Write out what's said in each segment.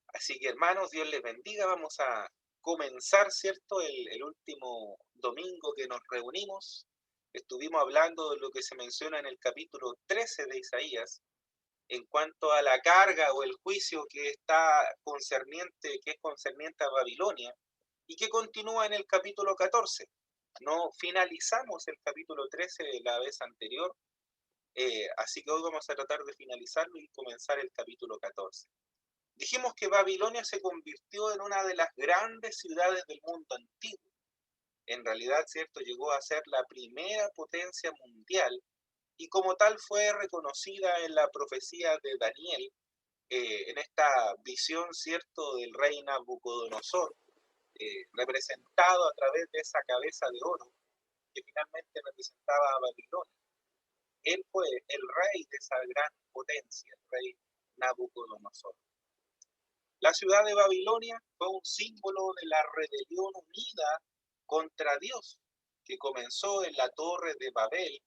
Así que hermanos, Dios les bendiga. Vamos a comenzar, ¿cierto? El último domingo que nos reunimos. Estuvimos hablando de lo que se menciona en el capítulo 13 de Isaías en cuanto a la carga o el juicio que que es concerniente a Babilonia y que continúa en el capítulo 14. No finalizamos el capítulo 13 de la vez anterior, así que hoy vamos a tratar de finalizarlo y comenzar el capítulo 14. Dijimos que Babilonia se convirtió en una de las grandes ciudades del mundo antiguo. En realidad, cierto, llegó a ser la primera potencia mundial y como tal fue reconocida en la profecía de Daniel, en esta visión, cierto, del rey Nabucodonosor, representado a través de esa cabeza de oro que finalmente representaba a Babilonia. Él fue el rey de esa gran potencia, el rey Nabucodonosor. La ciudad de Babilonia fue un símbolo de la rebelión unida contra Dios, que comenzó en la Torre de Babel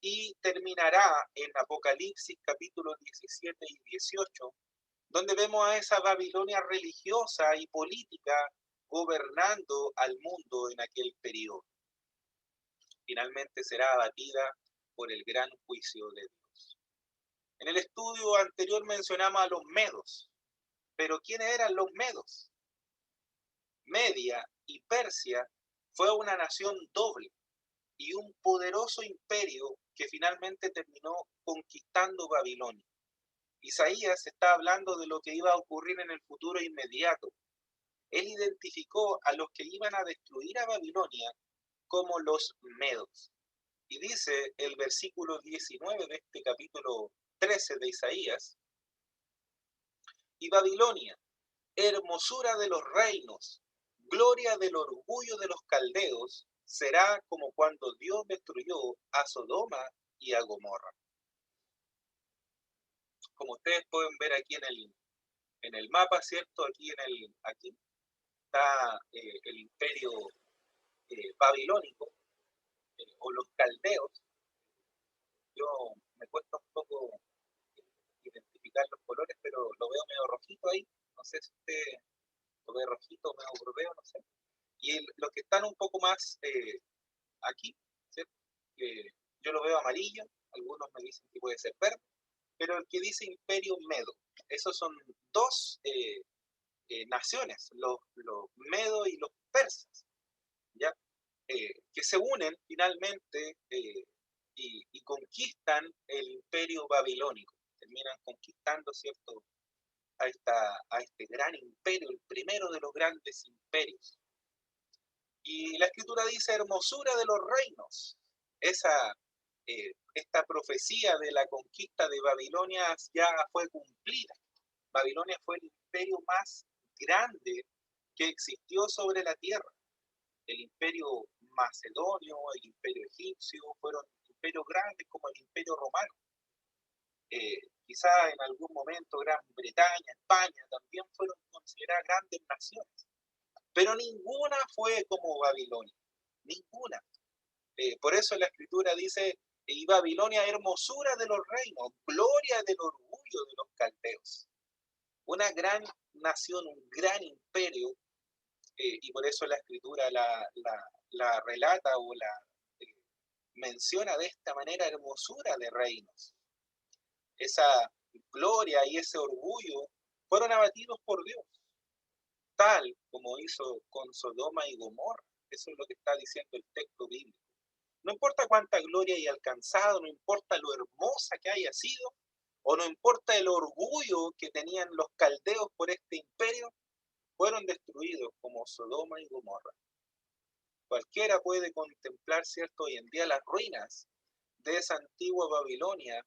y terminará en Apocalipsis capítulos 17 y 18, donde vemos a esa Babilonia religiosa y política gobernando al mundo en aquel periodo. Finalmente será abatida por el gran juicio de Dios. En el estudio anterior mencionamos a los medos, pero ¿quiénes eran los medos? Media y Persia fue una nación doble y un poderoso imperio que finalmente terminó conquistando Babilonia. Isaías está hablando de lo que iba a ocurrir en el futuro inmediato. Él identificó a los que iban a destruir a Babilonia como los medos. Y dice el versículo 19 de este capítulo 13 de Isaías: y Babilonia, hermosura de los reinos, gloria del orgullo de los caldeos, será como cuando Dios destruyó a Sodoma y a Gomorra. Como ustedes pueden ver aquí en el mapa, ¿cierto? Aquí está el imperio babilónico, o los caldeos. Yo me cuesta un poco identificar los colores, pero lo veo medio rojito ahí. No sé si usted lo ve rojito, medio europeo, no sé. Y los que están un poco más aquí, ¿cierto? Yo lo veo amarillo, algunos me dicen que puede ser verde, pero el que dice Imperio Medo, esos son dos naciones, los medos y los persas, ¿ya? Que se unen finalmente y conquistan el imperio babilónico, terminan conquistando, ¿cierto?, a este gran imperio, el primero de los grandes imperios. Y la escritura dice hermosura de los reinos. Esta profecía de la conquista de Babilonia ya fue cumplida. Babilonia fue el imperio más grande que existió sobre la tierra. El imperio macedonio, el imperio egipcio, fueron imperios grandes como el imperio romano. Quizá en algún momento Gran Bretaña, España también fueron consideradas grandes naciones, pero ninguna fue como Babilonia, ninguna. Por eso la escritura dice, y Babilonia hermosura de los reinos, gloria del orgullo de los caldeos. Una gran nación, un gran imperio, y por eso la escritura la relata o la eh, menciona de esta manera, hermosura de reinos. Esa gloria y ese orgullo fueron abatidos por Dios, tal como hizo con Sodoma y Gomorra. Eso es lo que está diciendo el texto bíblico. No importa cuánta gloria haya alcanzado, no importa lo hermosa que haya sido, o no importa el orgullo que tenían los caldeos por este imperio, fueron destruidos como Sodoma y Gomorra. Cualquiera puede contemplar, ¿cierto?, hoy en día las ruinas de esa antigua Babilonia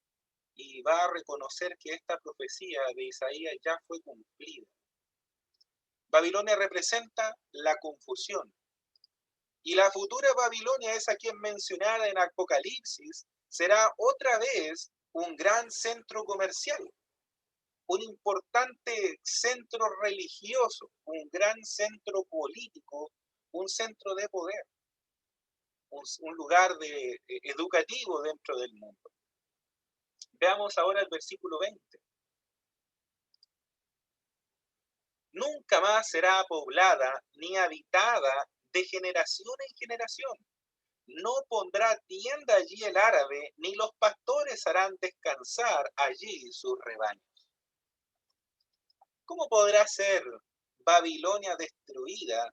y va a reconocer que esta profecía de Isaías ya fue cumplida. Babilonia representa la confusión. Y la futura Babilonia, es a quien mencionada en Apocalipsis, será otra vez un gran centro comercial, un importante centro religioso, un gran centro político, un centro de poder, un lugar educativo dentro del mundo. Veamos ahora el versículo 20. Nunca más será poblada ni habitada de generación en generación. No pondrá tienda allí el árabe, ni los pastores harán descansar allí sus rebaños. ¿Cómo podrá ser Babilonia destruida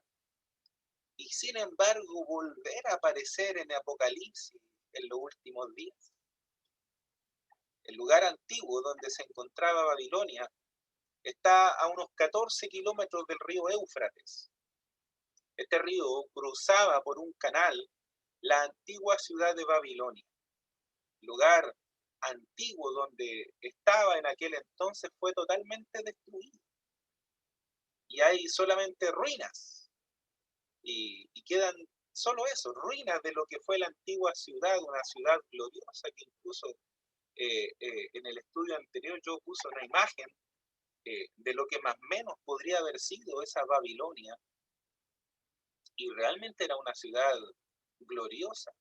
y sin embargo volver a aparecer en Apocalipsis en los últimos días? El lugar antiguo donde se encontraba Babilonia está a unos 14 kilómetros del río Éufrates. Este río cruzaba por un canal la antigua ciudad de Babilonia. Lugar antiguo donde estaba en aquel entonces fue totalmente destruido. Y hay solamente ruinas. Y quedan solo eso, ruinas de lo que fue la antigua ciudad, una ciudad gloriosa que incluso en el estudio anterior yo puse una imagen de lo que más o menos podría haber sido esa Babilonia, y realmente era una ciudad gloriosa,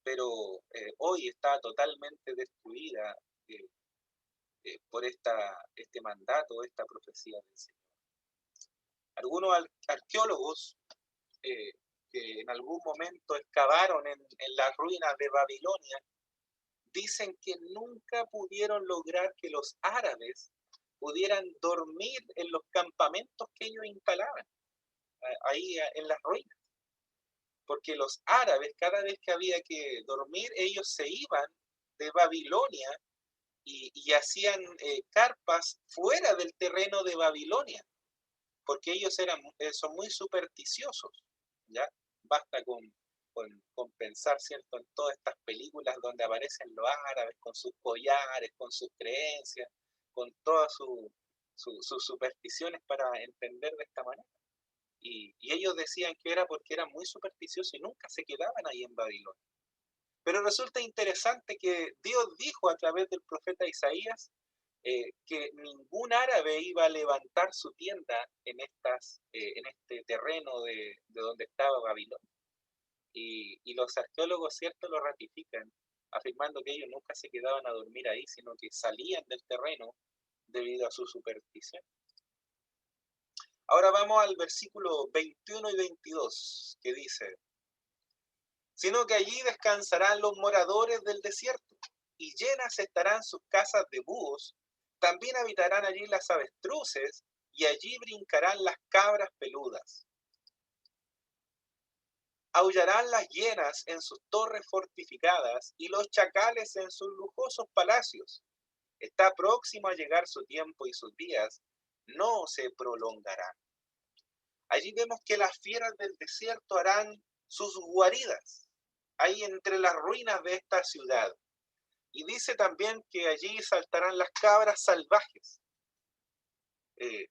pero hoy está totalmente destruida por este mandato, esta profecía del Señor. Algunos arqueólogos eh, que en algún momento excavaron en las ruinas de Babilonia dicen que nunca pudieron lograr que los árabes pudieran dormir en los campamentos que ellos instalaban ahí en las ruinas, porque los árabes cada vez que había que dormir, ellos se iban de Babilonia y hacían carpas fuera del terreno de Babilonia, porque ellos son muy supersticiosos, ¿ya? Basta con pensar, ¿cierto?, en todas estas películas donde aparecen los árabes con sus collares, con sus creencias, con todas sus supersticiones para entender de esta manera. Y ellos decían que era porque eran muy supersticiosos y nunca se quedaban ahí en Babilonia. Pero resulta interesante que Dios dijo a través del profeta Isaías que ningún árabe iba a levantar su tienda en este terreno de donde estaba Babilonia. Y los arqueólogos, ¿cierto?, lo ratifican, afirmando que ellos nunca se quedaban a dormir ahí, sino que salían del terreno debido a su superstición. Ahora vamos al versículo 21 y 22, que dice: sino que allí descansarán los moradores del desierto, y llenas estarán sus casas de búhos, también habitarán allí las avestruces, y allí brincarán las cabras peludas. Aullarán las hienas en sus torres fortificadas, y los chacales en sus lujosos palacios. Está próximo a llegar su tiempo y sus días no se prolongarán. Allí vemos que las fieras del desierto harán sus guaridas, ahí entre las ruinas de esta ciudad. Y dice también que allí saltarán las cabras salvajes.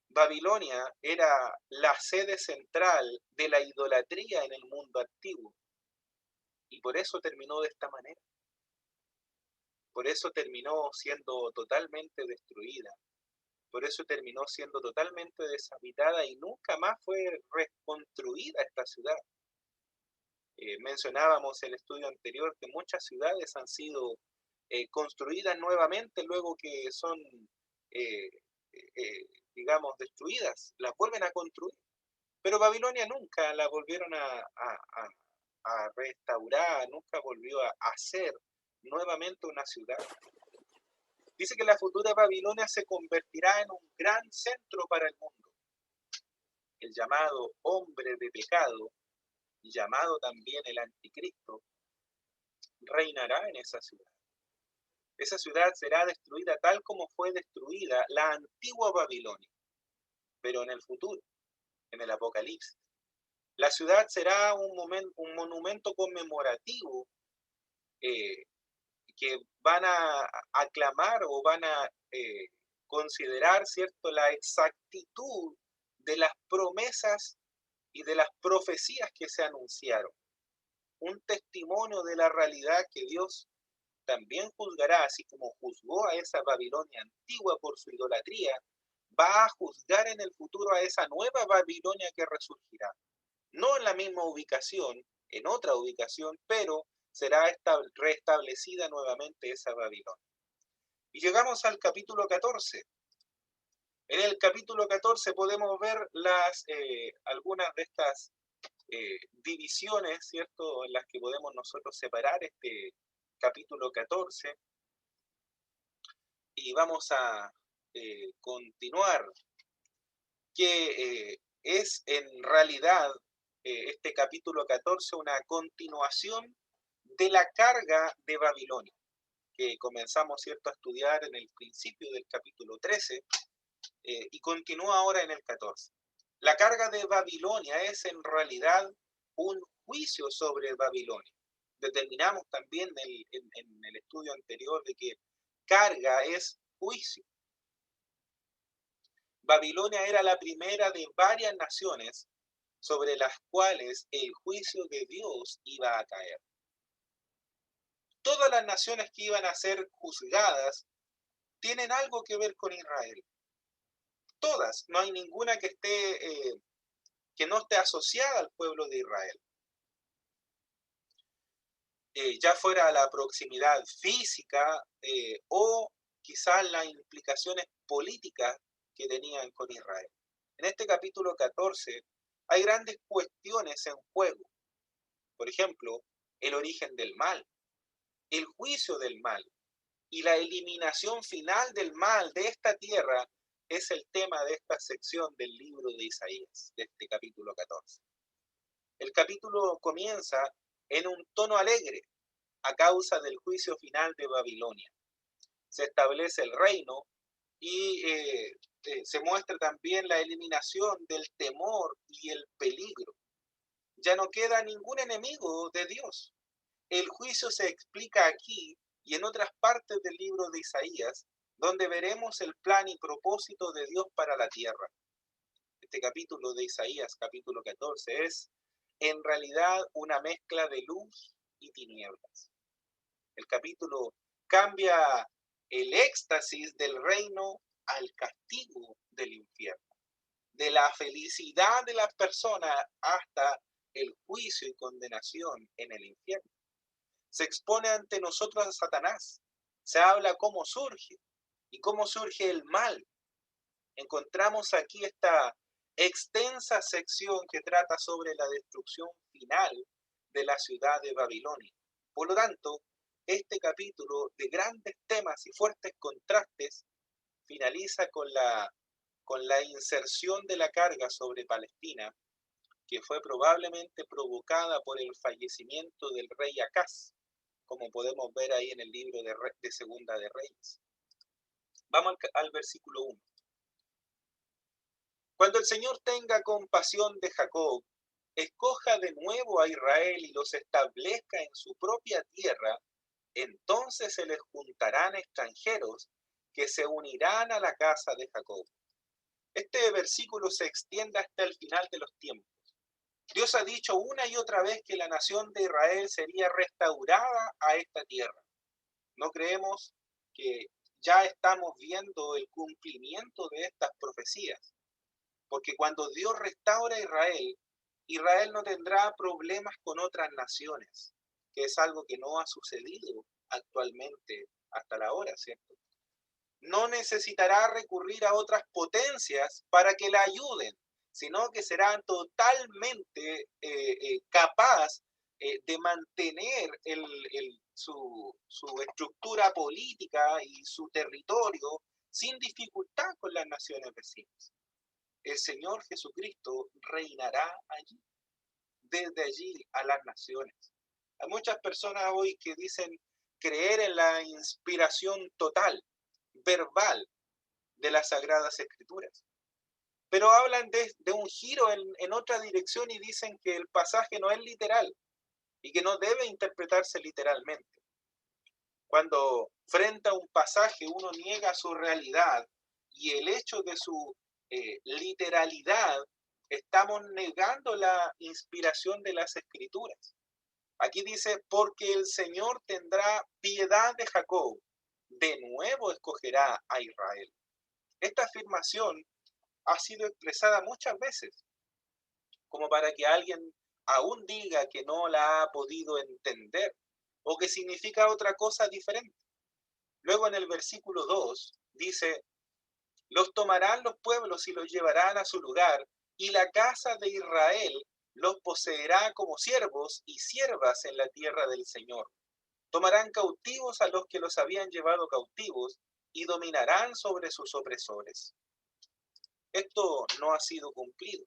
Babilonia era la sede central de la idolatría en el mundo antiguo. Y por eso terminó de esta manera. Por eso terminó siendo totalmente destruida. Por eso terminó siendo totalmente deshabitada y nunca más fue reconstruida esta ciudad. Mencionábamos en el estudio anterior que muchas ciudades han sido construidas nuevamente luego que son, eh, digamos, destruidas, las vuelven a construir. Pero Babilonia nunca la volvieron a restaurar, nunca volvió a hacer nuevamente una ciudad. Dice que la futura Babilonia se convertirá en un gran centro para el mundo. El llamado hombre de pecado, llamado también el anticristo, reinará en esa ciudad. Esa ciudad será destruida tal como fue destruida la antigua Babilonia, pero en el futuro, en el Apocalipsis. La ciudad será un monumento conmemorativo eh, que van a aclamar o van a considerar, ¿cierto?, la exactitud de las promesas y de las profecías que se anunciaron. Un testimonio de la realidad que Dios también juzgará, así como juzgó a esa Babilonia antigua por su idolatría, va a juzgar en el futuro a esa nueva Babilonia que resurgirá. No en la misma ubicación, en otra ubicación, pero será restablecida nuevamente esa Babilonia. Y llegamos al capítulo 14. En el capítulo 14 podemos ver algunas de estas divisiones, ¿cierto?, en las que podemos nosotros separar este capítulo 14 y vamos a continuar, que es en realidad este capítulo 14 una continuación de la carga de Babilonia, que comenzamos, ¿cierto?, a estudiar en el principio del capítulo 13 y continúa ahora en el 14. La carga de Babilonia es en realidad un juicio sobre Babilonia. Determinamos también en el estudio anterior de que carga es juicio. Babilonia era la primera de varias naciones sobre las cuales el juicio de Dios iba a caer. Todas las naciones que iban a ser juzgadas tienen algo que ver con Israel. Todas, no hay ninguna que no esté asociada al pueblo de Israel. Ya fuera la proximidad física o quizás las implicaciones políticas que tenían con Israel. En este capítulo 14 hay grandes cuestiones en juego. Por ejemplo, el origen del mal, el juicio del mal y la eliminación final del mal de esta tierra es el tema de esta sección del libro de Isaías, de este capítulo 14. El capítulo comienza en un tono alegre a causa del juicio final de Babilonia. Se establece el reino y se muestra también la eliminación del temor y el peligro. Ya no queda ningún enemigo de Dios. El juicio se explica aquí y en otras partes del libro de Isaías, donde veremos el plan y propósito de Dios para la tierra. Este capítulo de Isaías, capítulo 14, es en realidad una mezcla de luz y tinieblas. El capítulo cambia el éxtasis del reino al castigo del infierno, de la felicidad de las personas hasta el juicio y condenación en el infierno. Se expone ante nosotros a Satanás, se habla cómo surge y cómo surge el mal. Encontramos aquí esta extensa sección que trata sobre la destrucción final de la ciudad de Babilonia. Por lo tanto, este capítulo de grandes temas y fuertes contrastes finaliza con la inserción de la carga sobre Palestina, que fue probablemente provocada por el fallecimiento del rey Acaz, como podemos ver ahí en el libro de Segunda de Reyes. Vamos al versículo 1. Cuando el Señor tenga compasión de Jacob, escoja de nuevo a Israel y los establezca en su propia tierra, entonces se les juntarán extranjeros que se unirán a la casa de Jacob. Este versículo se extiende hasta el final de los tiempos. Dios ha dicho una y otra vez que la nación de Israel sería restaurada a esta tierra. No creemos que ya estamos viendo el cumplimiento de estas profecías, porque cuando Dios restaura a Israel, Israel no tendrá problemas con otras naciones, que es algo que no ha sucedido actualmente hasta la hora, ¿cierto? No necesitará recurrir a otras potencias para que la ayuden, sino que será totalmente capaz de mantener su estructura política y su territorio sin dificultad con las naciones vecinas. El Señor Jesucristo reinará allí, desde allí a las naciones. Hay muchas personas hoy que dicen creer en la inspiración total, verbal, de las Sagradas Escrituras. Pero hablan de un giro en otra dirección y dicen que el pasaje no es literal y que no debe interpretarse literalmente. Cuando frente a un pasaje uno niega su realidad y el hecho de su literalidad, estamos negando la inspiración de las Escrituras. Aquí dice, porque el Señor tendrá piedad de Jacob, de nuevo escogerá a Israel. Esta afirmación ha sido expresada muchas veces, como para que alguien aún diga que no la ha podido entender o que significa otra cosa diferente. Luego en el versículo 2 dice, Los tomarán los pueblos y los llevarán a su lugar, y la casa de Israel los poseerá como siervos y siervas en la tierra del Señor. Tomarán cautivos a los que los habían llevado cautivos y dominarán sobre sus opresores. Esto no ha sido cumplido.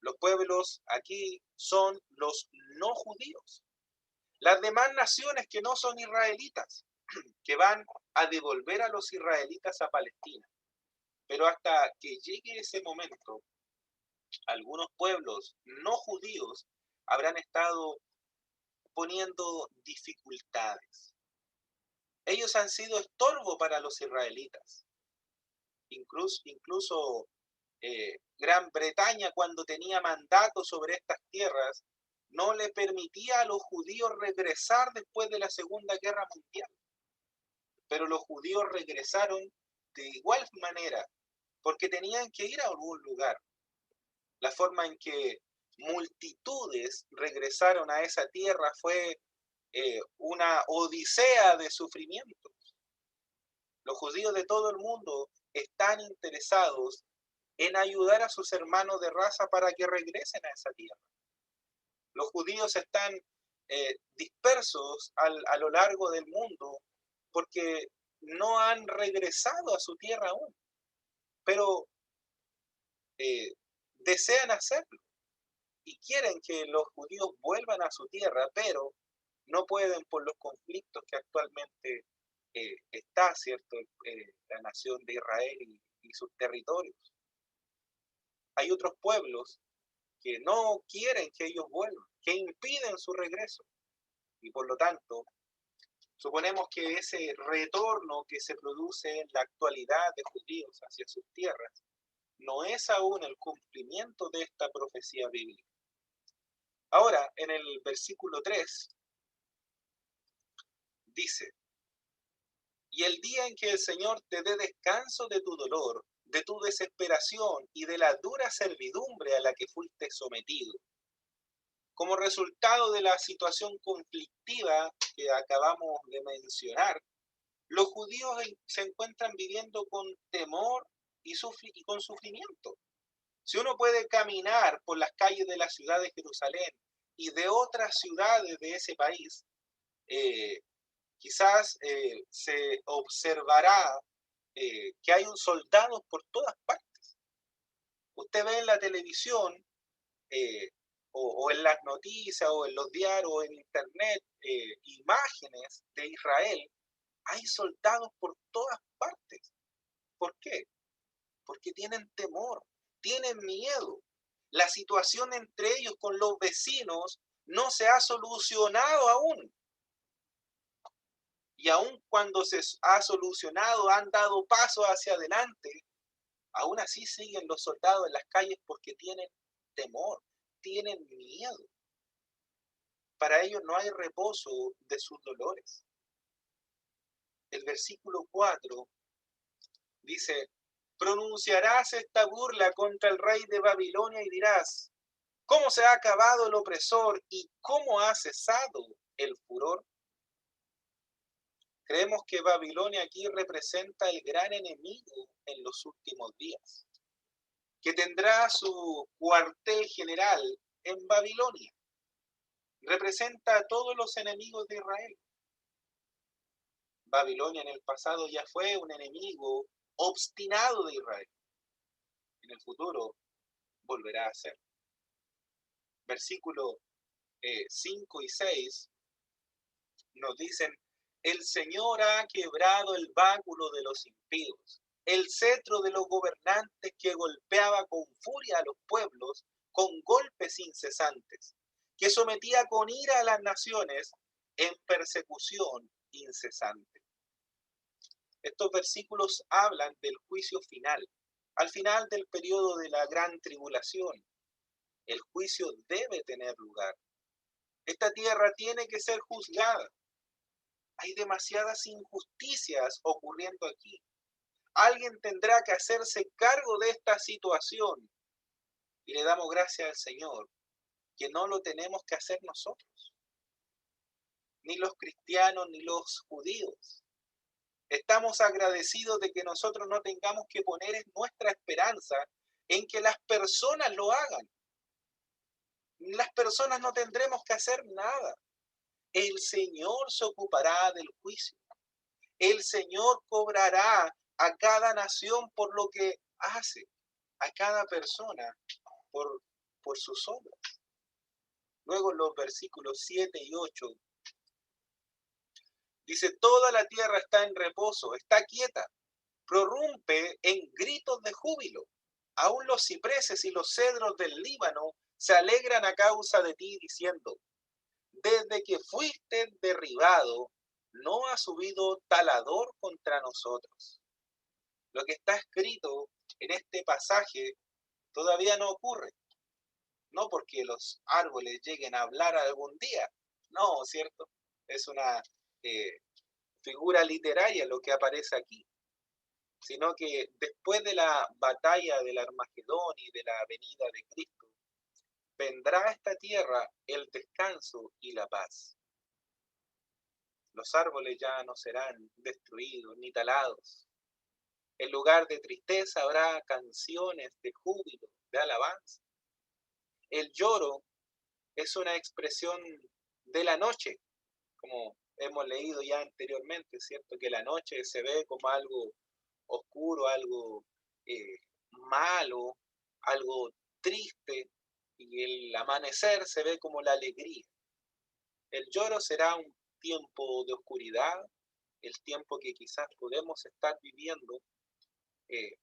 Los pueblos aquí son los no judíos. Las demás naciones que no son israelitas, que van a devolver a los israelitas a Palestina. Pero hasta que llegue ese momento, algunos pueblos no judíos habrán estado poniendo dificultades. Ellos han sido estorbo para los israelitas. Incluso Gran Bretaña, cuando tenía mandato sobre estas tierras, no le permitía a los judíos regresar después de la Segunda Guerra Mundial. Pero los judíos regresaron de igual manera, porque tenían que ir a algún lugar. La forma en que multitudes regresaron a esa tierra fue una odisea de sufrimiento. Los judíos de todo el mundo están interesados en ayudar a sus hermanos de raza para que regresen a esa tierra. Los judíos están dispersos a lo largo del mundo porque no han regresado a su tierra aún, pero desean hacerlo y quieren que los judíos vuelvan a su tierra, pero no pueden por los conflictos que actualmente está, ¿cierto? La nación de Israel y sus territorios. Hay otros pueblos que no quieren que ellos vuelvan, que impiden su regreso. Y por lo tanto, suponemos que ese retorno que se produce en la actualidad de judíos hacia sus tierras no es aún el cumplimiento de esta profecía bíblica. Ahora, en el versículo 3, dice: y el día en que el Señor te dé descanso de tu dolor, de tu desesperación y de la dura servidumbre a la que fuiste sometido, como resultado de la situación conflictiva que acabamos de mencionar, los judíos se encuentran viviendo con temor y con sufrimiento. Si uno puede caminar por las calles de la ciudad de Jerusalén y de otras ciudades de ese país, quizás se observará que hay un soldado por todas partes. Usted ve en la televisión eh, o en las noticias o en los diarios o en internet imágenes de Israel. Hay soldados por todas partes. ¿Por qué? Porque tienen temor, tienen miedo. La situación entre ellos con los vecinos no se ha solucionado aún. Y aun cuando se ha solucionado, han dado paso hacia adelante, aún así siguen los soldados en las calles porque tienen temor, tienen miedo. Para ellos no hay reposo de sus dolores. El versículo 4 dice: pronunciarás esta burla contra el rey de Babilonia y dirás: ¿cómo se ha acabado el opresor y cómo ha cesado el furor? Creemos que Babilonia aquí representa el gran enemigo en los últimos días, que tendrá su cuartel general en Babilonia. Representa a todos los enemigos de Israel. Babilonia en el pasado ya fue un enemigo obstinado de Israel. En el futuro volverá a ser. Versículo 5 y 6 nos dicen: el Señor ha quebrado el báculo de los impíos, el cetro de los gobernantes que golpeaba con furia a los pueblos con golpes incesantes, que sometía con ira a las naciones en persecución incesante. Estos versículos hablan del juicio final, al final del periodo de la gran tribulación. El juicio debe tener lugar. Esta tierra tiene que ser juzgada. Hay demasiadas injusticias ocurriendo aquí. Alguien tendrá que hacerse cargo de esta situación. Y le damos gracias al Señor que no lo tenemos que hacer nosotros, ni los cristianos ni los judíos. Estamos agradecidos de que nosotros no tengamos que poner nuestra esperanza en que las personas lo hagan. Las personas no tendremos que hacer nada. El Señor se ocupará del juicio. El Señor cobrará a cada nación por lo que hace, a cada persona por, por sus obras. Luego en los versículos 7 y 8 dice, toda la tierra está en reposo, está quieta, prorrumpe en gritos de júbilo. Aún los cipreses y los cedros del Líbano se alegran a causa de ti, diciendo, desde que fuiste derribado, no ha subido talador contra nosotros. Lo que está escrito en este pasaje todavía no ocurre. No porque los árboles lleguen a hablar algún día. No, ¿cierto? Es una eh, figura literaria lo que aparece aquí. Sino que después de la batalla del Armagedón y de la venida de Cristo, vendrá a esta tierra el descanso y la paz. Los árboles ya no serán destruidos ni talados. En lugar de tristeza habrá canciones de júbilo, de alabanza. El lloro es una expresión de la noche, como hemos leído ya anteriormente, ¿cierto? Que la noche se ve como algo oscuro, algo malo, algo triste, y el amanecer se ve como la alegría. El lloro será un tiempo de oscuridad, el tiempo que quizás podemos estar viviendo,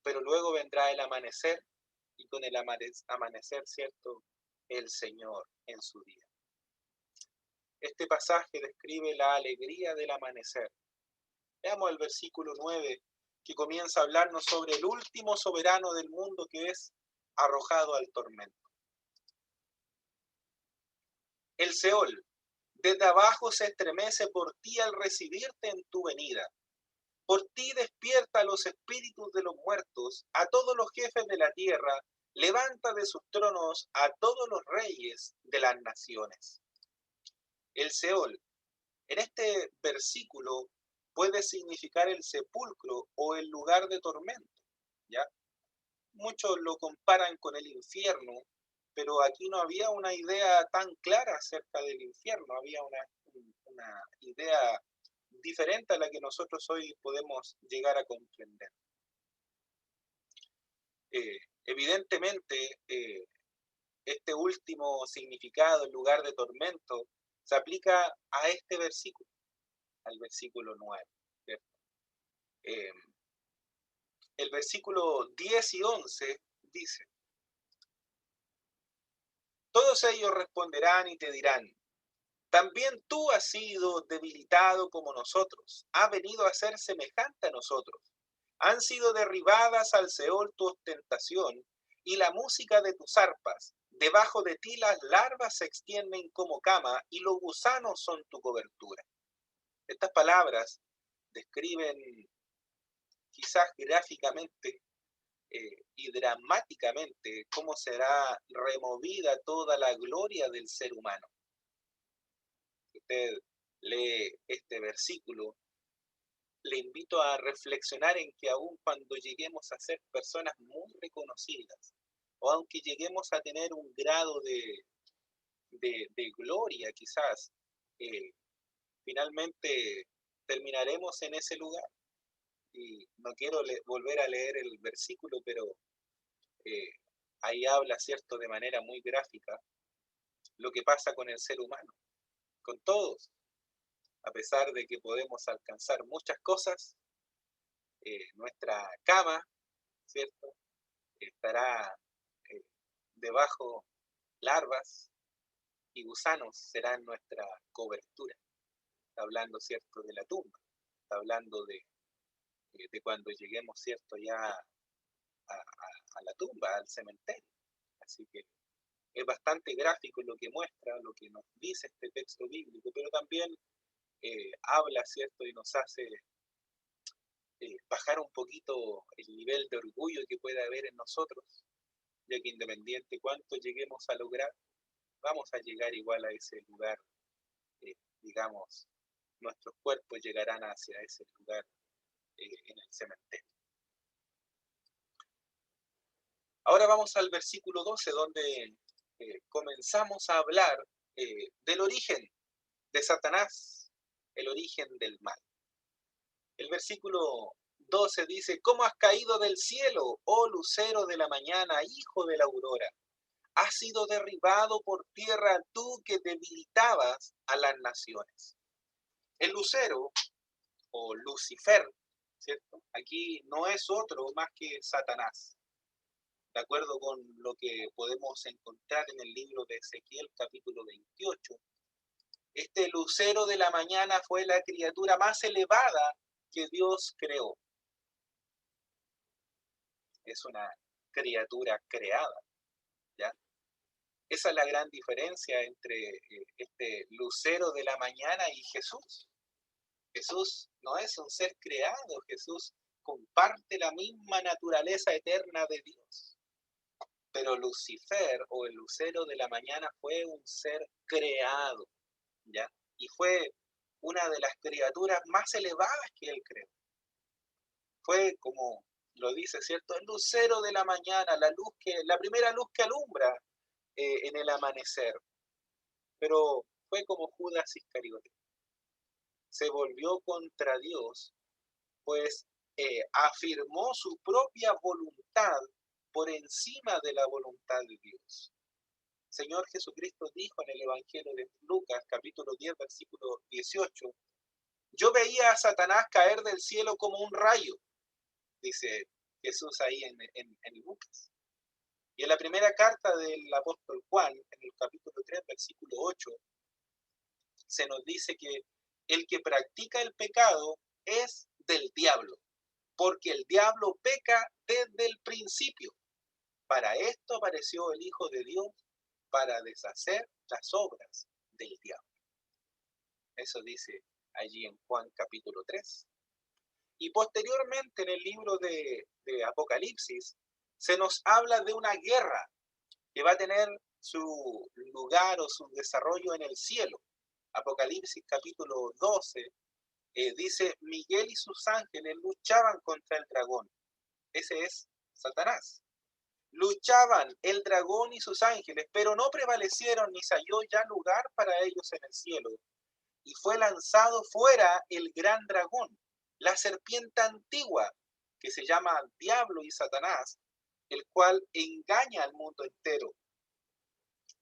pero luego vendrá el amanecer, y con el amanecer, ¿cierto? El Señor en su día. Este pasaje describe la alegría del amanecer. Veamos el versículo 9, que comienza a hablarnos sobre el último soberano del mundo que es arrojado al tormento. El Seol, desde abajo se estremece por ti al recibirte en tu venida. Por ti despierta a los espíritus de los muertos, a todos los jefes de la tierra, levanta de sus tronos a todos los reyes de las naciones. El Seol, en este versículo, puede significar el sepulcro o el lugar de tormento, ¿ya? Muchos lo comparan con el infierno, pero aquí no había una idea tan clara acerca del infierno, había una idea diferente a la que nosotros hoy podemos llegar a comprender. Evidentemente, este último significado, el lugar de tormento, se aplica a este versículo, al versículo 9, ¿cierto? El versículo 10 y 11 dice, todos ellos responderán y te dirán, también tú has sido debilitado como nosotros, has venido a ser semejante a nosotros. Han sido derribadas al Seol tu ostentación y la música de tus arpas. Debajo de ti las larvas se extienden como cama y los gusanos son tu cobertura. Estas palabras describen quizás gráficamente y dramáticamente cómo será removida toda la gloria del ser humano. Usted lee este versículo, le invito a reflexionar en que aun cuando lleguemos a ser personas muy reconocidas, o aunque lleguemos a tener un grado de gloria quizás, eh, finalmente terminaremos en ese lugar. Y no quiero volver a leer el versículo, pero eh, ahí habla, ¿cierto?, de manera muy gráfica lo que pasa con el ser humano, con todos. A pesar de que podemos alcanzar muchas cosas, nuestra cama, ¿cierto?, estará eh, debajo larvas y gusanos serán nuestra cobertura. Está hablando, ¿cierto?, de la tumba. Está hablando de cuando lleguemos, ¿cierto?, ya a la tumba, al cementerio. Así que es bastante gráfico lo que muestra, lo que nos dice este texto bíblico, pero también habla, ¿cierto?, y nos hace bajar un poquito el nivel de orgullo que puede haber en nosotros, ya que independiente cuánto lleguemos a lograr, vamos a llegar igual a ese lugar, digamos, nuestros cuerpos llegarán hacia ese lugar en el cementerio. Ahora vamos al versículo 12, donde comenzamos a hablar del origen de Satanás, el origen del mal. El versículo 12 dice: ¿Cómo has caído del cielo, oh lucero de la mañana, hijo de la aurora? Has sido derribado por tierra tú que debilitabas a las naciones. El lucero, o Lucifer, ¿cierto? Aquí no es otro más que Satanás, de acuerdo con lo que podemos encontrar en el libro de Ezequiel, capítulo 28. Este lucero de la mañana fue la criatura más elevada que Dios creó. Es una criatura creada, ¿ya? Esa es la gran diferencia entre este lucero de la mañana y Jesús. Jesús no es un ser creado, Jesús comparte la misma naturaleza eterna de Dios. Pero Lucifer, o el lucero de la mañana, fue un ser creado, ¿ya? Y fue una de las criaturas más elevadas que él creó. Fue, como lo dice, ¿cierto?, el lucero de la mañana, la primera luz que alumbra en el amanecer. Pero fue como Judas Iscariote. Se volvió contra Dios, pues afirmó su propia voluntad por encima de la voluntad de Dios. Señor Jesucristo dijo en el Evangelio de Lucas, capítulo 10, versículo 18, yo veía a Satanás caer del cielo como un rayo, dice Jesús ahí en Lucas. Y en la primera carta del apóstol Juan, en el capítulo 3, versículo 8, se nos dice que el que practica el pecado es del diablo, porque el diablo peca desde el principio. Para esto apareció el Hijo de Dios, para deshacer las obras del diablo. Eso dice allí en Juan capítulo 3. Y posteriormente en el libro de Apocalipsis se nos habla de una guerra que va a tener su lugar o su desarrollo en el cielo. Apocalipsis capítulo 12 dice: Miguel y sus ángeles luchaban contra el dragón. Ese es Satanás. Luchaban el dragón y sus ángeles, pero no prevalecieron ni se halló ya lugar para ellos en el cielo. Y fue lanzado fuera el gran dragón, la serpiente antigua, que se llama Diablo y Satanás, el cual engaña al mundo entero.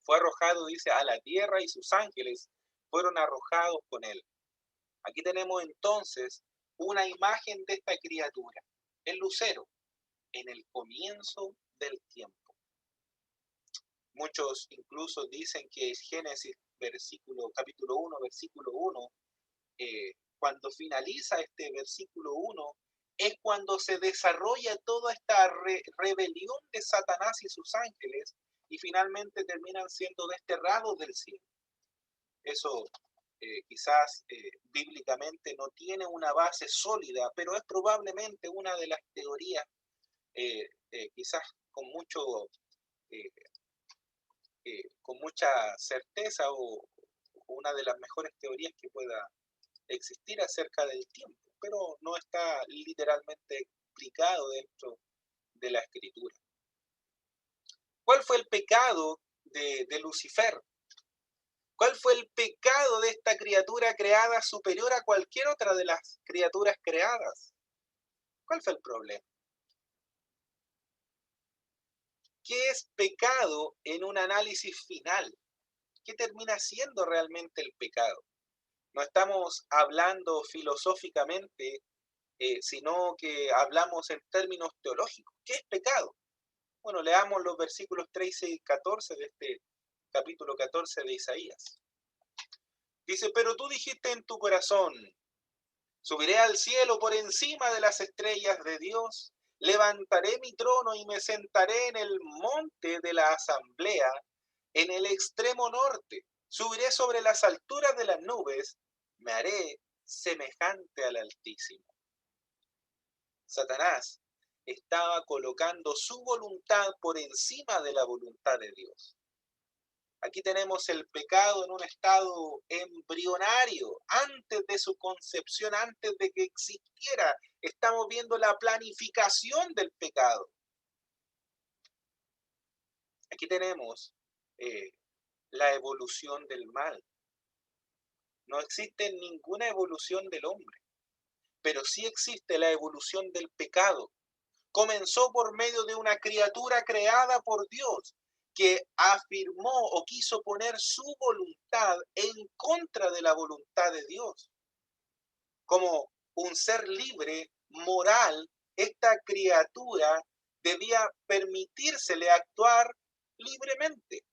Fue arrojado, dice, a la tierra y sus ángeles fueron arrojados con él. Aquí tenemos entonces una imagen de esta criatura, el lucero, en el comienzo del tiempo. Muchos incluso dicen que Génesis capítulo 1, versículo 1, cuando finaliza este versículo 1, es cuando se desarrolla toda esta rebelión de Satanás y sus ángeles y finalmente terminan siendo desterrados del cielo. Eso quizás bíblicamente no tiene una base sólida, pero es probablemente una de las teorías quizás con eh, con mucha certeza o una de las mejores teorías que pueda existir acerca del tiempo, pero no está literalmente explicado dentro de la escritura. ¿Cuál fue el pecado de Lucifer? ¿Cuál fue el pecado de esta criatura creada superior a cualquier otra de las criaturas creadas? ¿Cuál fue el problema? ¿Qué es pecado en un análisis final? ¿Qué termina siendo realmente el pecado? No estamos hablando filosóficamente, sino que hablamos en términos teológicos. ¿Qué es pecado? Bueno, leamos los versículos 13 y 14 de este capítulo 14 de Isaías. Dice: pero tú dijiste en tu corazón, subiré al cielo por encima de las estrellas de Dios, levantaré mi trono y me sentaré en el monte de la asamblea, en el extremo norte, subiré sobre las alturas de las nubes, me haré semejante al Altísimo. Satanás estaba colocando su voluntad por encima de la voluntad de Dios. Aquí tenemos el pecado en un estado embrionario, antes de su concepción, antes de que existiera. Estamos viendo la planificación del pecado. Aquí tenemos eh, la evolución del mal. No existe ninguna evolución del hombre, pero sí existe la evolución del pecado. Comenzó por medio de una criatura creada por Dios, que afirmó o quiso poner su voluntad en contra de la voluntad de Dios. Como un ser libre, moral, esta criatura debía permitírsele actuar libremente.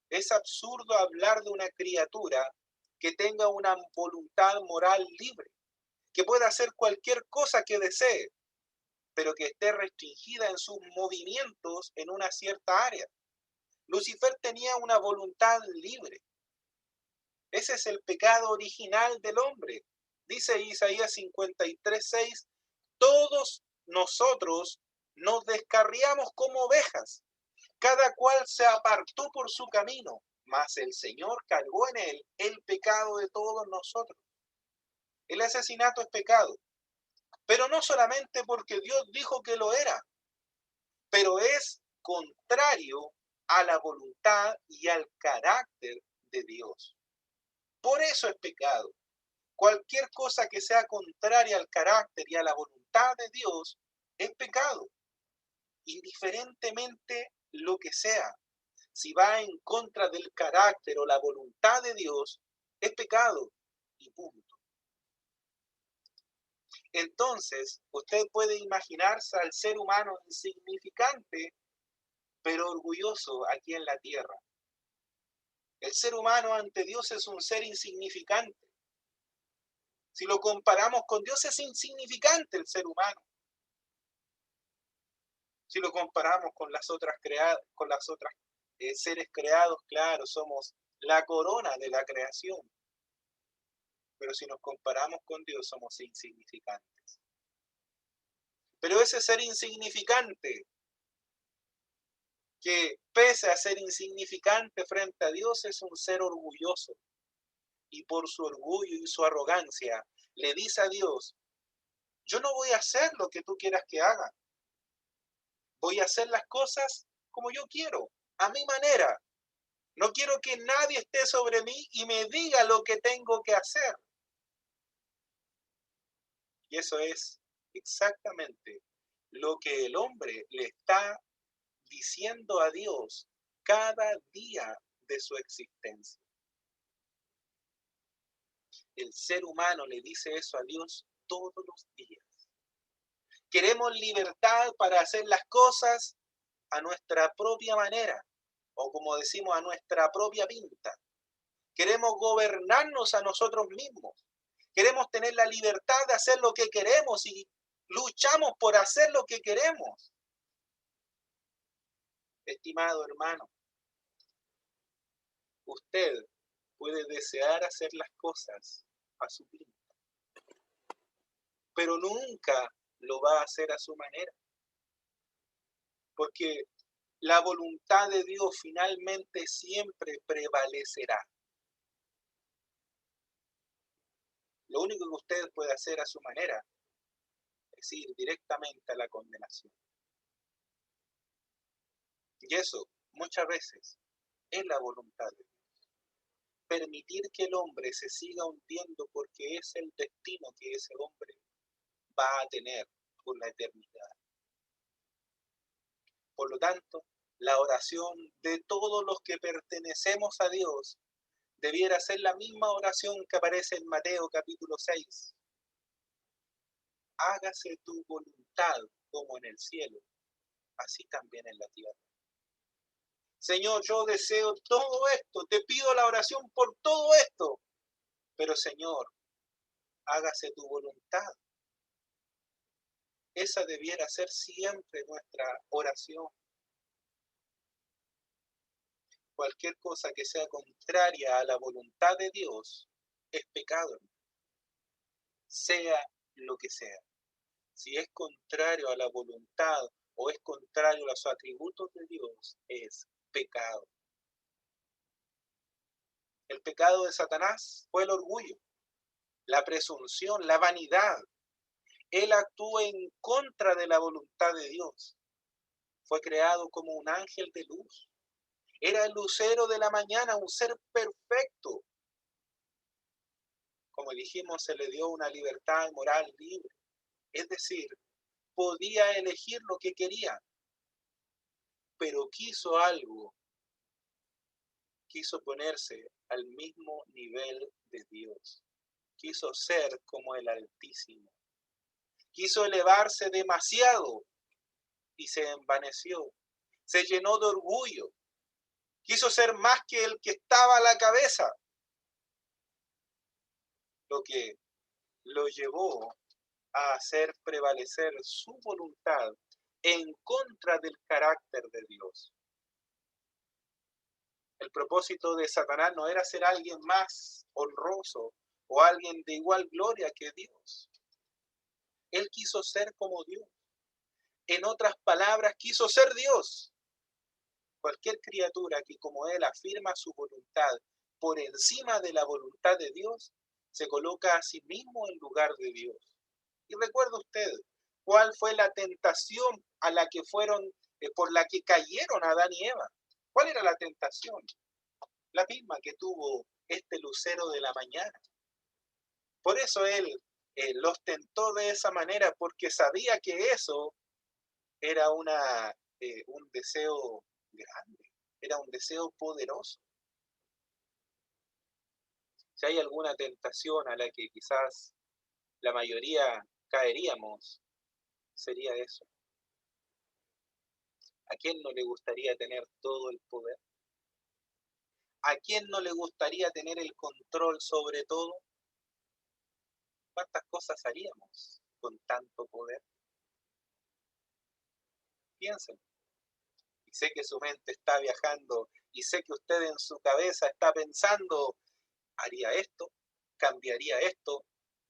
Es absurdo hablar de una criatura que tenga una voluntad moral libre, que pueda hacer cualquier cosa que desee, pero que esté restringida en sus movimientos en una cierta área. Lucifer tenía una voluntad libre. Ese es el pecado original del hombre. Dice Isaías 53:6, todos nosotros nos descarriamos como ovejas, cada cual se apartó por su camino, mas el Señor cargó en él el pecado de todos nosotros. El asesinato es pecado, pero no solamente porque Dios dijo que lo era, pero es contrario a la voluntad y al carácter de Dios. Por eso es pecado. Cualquier cosa que sea contraria al carácter y a la voluntad de Dios es pecado, indiferentemente lo que sea. Si va en contra del carácter o la voluntad de Dios, es pecado y punto. Entonces, usted puede imaginarse al ser humano insignificante, pero orgulloso aquí en la tierra. El ser humano ante Dios es un ser insignificante. Si lo comparamos con Dios, es insignificante el ser humano. Si lo comparamos con las otras seres creados, claro, somos la corona de la creación. Pero si nos comparamos con Dios, somos insignificantes. Pero ese ser insignificante, que pese a ser insignificante frente a Dios, es un ser orgulloso. Y por su orgullo y su arrogancia, le dice a Dios, yo no voy a hacer lo que tú quieras que haga. Voy a hacer las cosas como yo quiero, a mi manera. No quiero que nadie esté sobre mí y me diga lo que tengo que hacer. Y eso es exactamente lo que el hombre le está diciendo a Dios cada día de su existencia. El ser humano le dice eso a Dios todos los días. Queremos libertad para hacer las cosas a nuestra propia manera, o como decimos, a nuestra propia pinta. Queremos gobernarnos a nosotros mismos. Queremos tener la libertad de hacer lo que queremos y luchamos por hacer lo que queremos. Estimado hermano, usted puede desear hacer las cosas a su pinta, pero nunca lo va a hacer a su manera, porque la voluntad de Dios finalmente siempre prevalecerá. Lo único que usted puede hacer a su manera es ir directamente a la condenación. Y eso muchas veces es la voluntad de Dios. Permitir que el hombre se siga hundiendo porque es el destino que ese hombre va a tener por la eternidad. Por lo tanto, la oración de todos los que pertenecemos a Dios debiera ser la misma oración que aparece en Mateo capítulo 6. Hágase tu voluntad como en el cielo, así también en la tierra. Señor, yo deseo todo esto, te pido la oración por todo esto, pero Señor, hágase tu voluntad. Esa debiera ser siempre nuestra oración. Cualquier cosa que sea contraria a la voluntad de Dios es pecado, sea lo que sea. Si es contrario a la voluntad o es contrario a los atributos de Dios, es pecado. El pecado de Satanás fue el orgullo, la presunción, la vanidad. Él actuó en contra de la voluntad de Dios. Fue creado como un ángel de luz. Era el lucero de la mañana, un ser perfecto. Como dijimos, se le dio una libertad moral libre. Es decir, podía elegir lo que quería, pero quiso algo, quiso ponerse al mismo nivel de Dios. Quiso ser como el Altísimo. Quiso elevarse demasiado y se envaneció. Se llenó de orgullo. Quiso ser más que el que estaba a la cabeza, lo que lo llevó a hacer prevalecer su voluntad en contra del carácter de Dios. El propósito de Satanás no era ser alguien más honroso o alguien de igual gloria que Dios. Él quiso ser como Dios. En otras palabras, quiso ser Dios. Cualquier criatura que como él afirma su voluntad por encima de la voluntad de Dios, se coloca a sí mismo en lugar de Dios. Y recuerda usted, ¿cuál fue la tentación a la que fueron, por la que cayeron Adán y Eva? ¿Cuál era la tentación? La misma que tuvo este lucero de la mañana. Por eso él los tentó de esa manera, porque sabía que eso era un deseo grande, era un deseo poderoso. Si hay alguna tentación a la que quizás la mayoría caeríamos, sería eso. ¿A quién no le gustaría tener todo el poder? ¿A quién no le gustaría tener el control sobre todo? ¿Cuántas cosas haríamos con tanto poder? Piensen. Y sé que su mente está viajando y sé que usted en su cabeza está pensando, haría esto, cambiaría esto,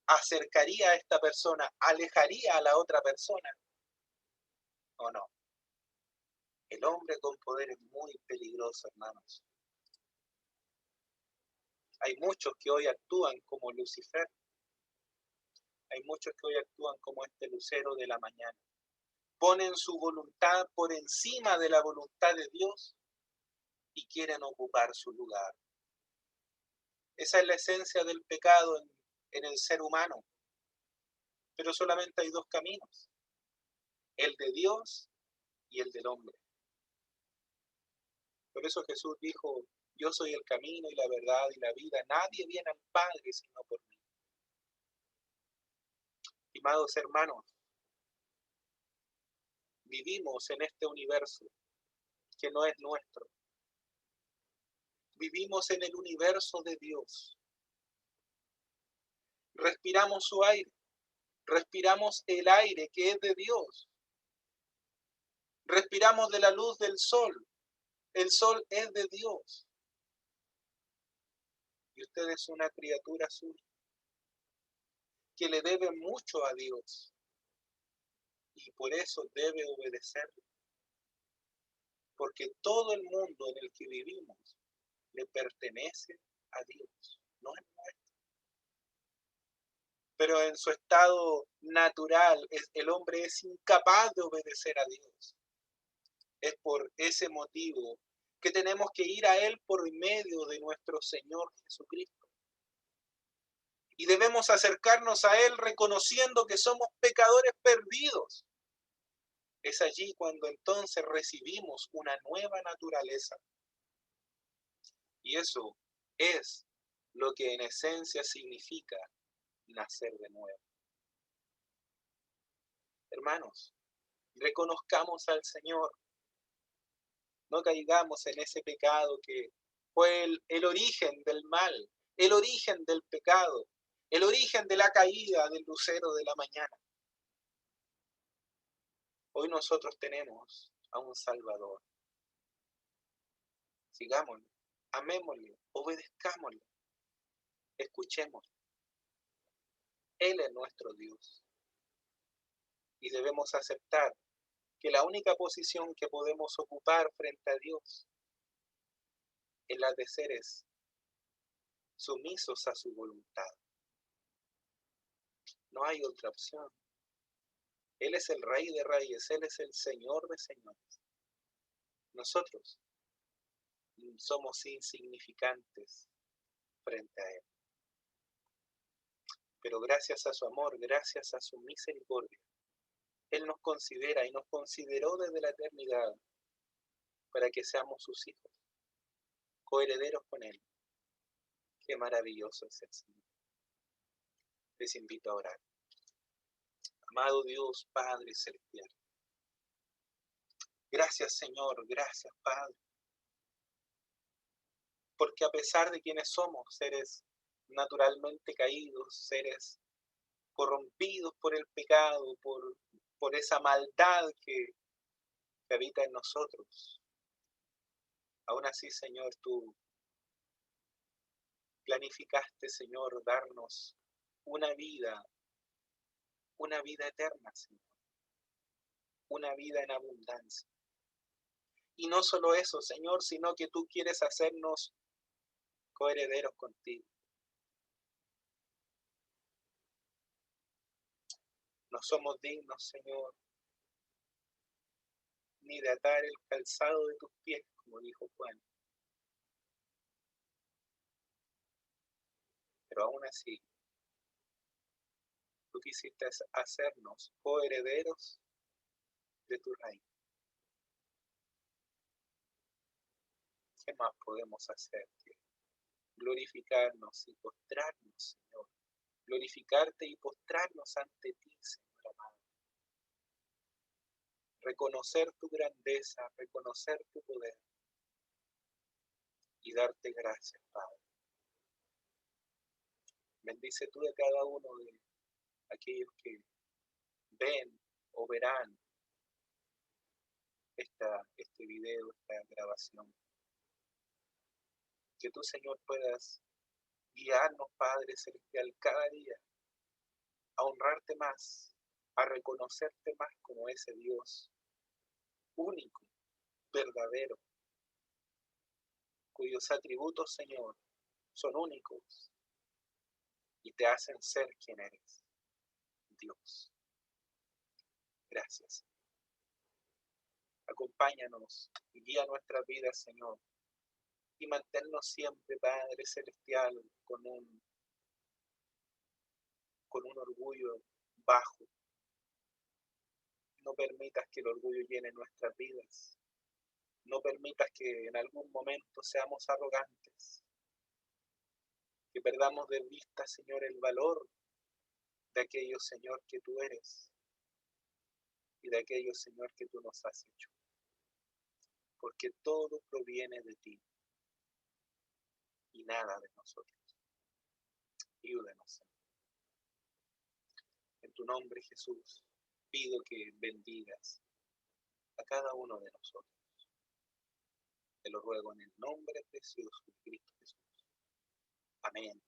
acercaría a esta persona, alejaría a la otra persona. ¿O no? El hombre con poder es muy peligroso, hermanos. Hay muchos que hoy actúan como Lucifer. Hay muchos que hoy actúan como este lucero de la mañana. Ponen su voluntad por encima de la voluntad de Dios y quieren ocupar su lugar. Esa es la esencia del pecado en el ser humano. Pero solamente hay dos caminos, el de Dios y el del hombre. Por eso Jesús dijo, yo soy el camino y la verdad y la vida. Nadie viene al Padre sino por mí. Estimados hermanos, vivimos en este universo que no es nuestro. Vivimos en el universo de Dios. Respiramos su aire. Respiramos el aire que es de Dios. Respiramos de la luz del sol. El sol es de Dios. Y usted es una criatura suya que le debe mucho a Dios. Y por eso debe obedecerle. Porque todo el mundo en el que vivimos le pertenece a Dios. No es nuestro. Pero en su estado natural, el hombre es incapaz de obedecer a Dios. Es por ese motivo que tenemos que ir a Él por medio de nuestro Señor Jesucristo. Y debemos acercarnos a Él reconociendo que somos pecadores perdidos. Es allí cuando entonces recibimos una nueva naturaleza. Y eso es lo que en esencia significa nacer de nuevo. Hermanos, reconozcamos al Señor. No caigamos en ese pecado que fue el origen del mal, el origen del pecado, el origen de la caída del lucero de la mañana. Hoy nosotros tenemos a un Salvador. Sigámoslo, amémosle, obedezcámosle, escuchemos. Él es nuestro Dios. Y debemos aceptar que la única posición que podemos ocupar frente a Dios es la de seres sumisos a su voluntad. No hay otra opción. Él es el Rey de Reyes, Él es el Señor de Señores. Nosotros somos insignificantes frente a Él. Pero gracias a su amor, gracias a su misericordia, Él nos considera y nos consideró desde la eternidad para que seamos sus hijos, coherederos con Él. Qué maravilloso es el Señor. Les invito a orar. Amado Dios, Padre Celestial. Gracias, Señor, gracias, Padre. Porque a pesar de quienes somos, seres naturalmente caídos, seres corrompidos por el pecado, por esa maldad que habita en nosotros, aún así, Señor, tú planificaste, Señor, darnos una vida eterna, Señor, una vida en abundancia. Y no solo eso, Señor, sino que tú quieres hacernos coherederos contigo. No somos dignos, Señor, ni de atar el calzado de tus pies, como dijo Juan. Pero aún así, tú quisiste hacernos coherederos de tu reino. ¿Qué más podemos hacer que glorificarnos y postrarnos, Señor? Glorificarte y postrarnos ante ti, Señor amado. Reconocer tu grandeza, reconocer tu poder y darte gracias, Padre. Bendice tú a cada uno de aquellos que ven o verán este video, esta grabación. Que tú, Señor, puedas guiarnos, Padre Celestial, cada día a honrarte más, a reconocerte más como ese Dios único, verdadero, cuyos atributos, Señor, son únicos y te hacen ser quien eres, Dios. Gracias. Acompáñanos y guía nuestras vidas, Señor, y manténnos siempre, Padre Celestial, con un orgullo bajo. No permitas que el orgullo llene nuestras vidas. No permitas que en algún momento seamos arrogantes. Que perdamos de vista, Señor, el valor de aquello, Señor, que tú eres y de aquello, Señor, que tú nos has hecho. Porque todo proviene de ti y nada de nosotros. Ayúdanos, Señor. En tu nombre, Jesús, pido que bendigas a cada uno de nosotros. Te lo ruego en el nombre precioso de Cristo Jesús. Amén.